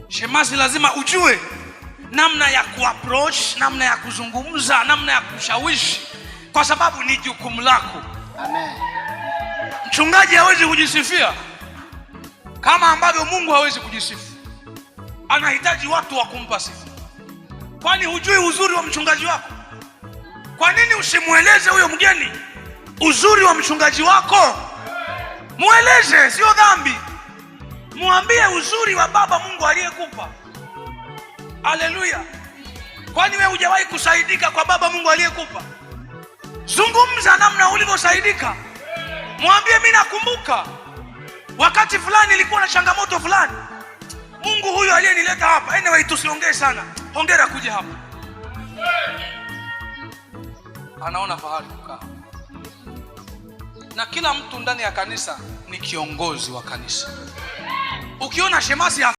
Shemasi lazima ujue namna ya kuapproach, namna ya kuzungumza, namna ya kushawishi, kwa sababu ni jukumu lako. Amen. Mchungaji hawezi kujisifia kama ambavyo Mungu hawezi kujisifu. Anahitaji watu wa kumpa sifa. Kwani hujui uzuri wa mchungaji wako? Kwa nini usimueleze huyo mgeni uzuri wa mchungaji wako? Mueleze, sio dhambi. Muambie uzuri wa Baba Mungu aliyekupa. Haleluya. Kwani wewe hujawahi kusaidika kwa Baba Mungu aliyekupa? Zungumza namna ulivyosaidika. Mwambie, mimi nakumbuka wakati fulani nilikuwa na changamoto fulani, Mungu huyu aliyenileta hapa. Anyway, tusiongee sana. Hongera kuja hapa. Anaona fahari kukaa. Na kila mtu ndani ya kanisa ni kiongozi wa kanisa. Ukiona shemasi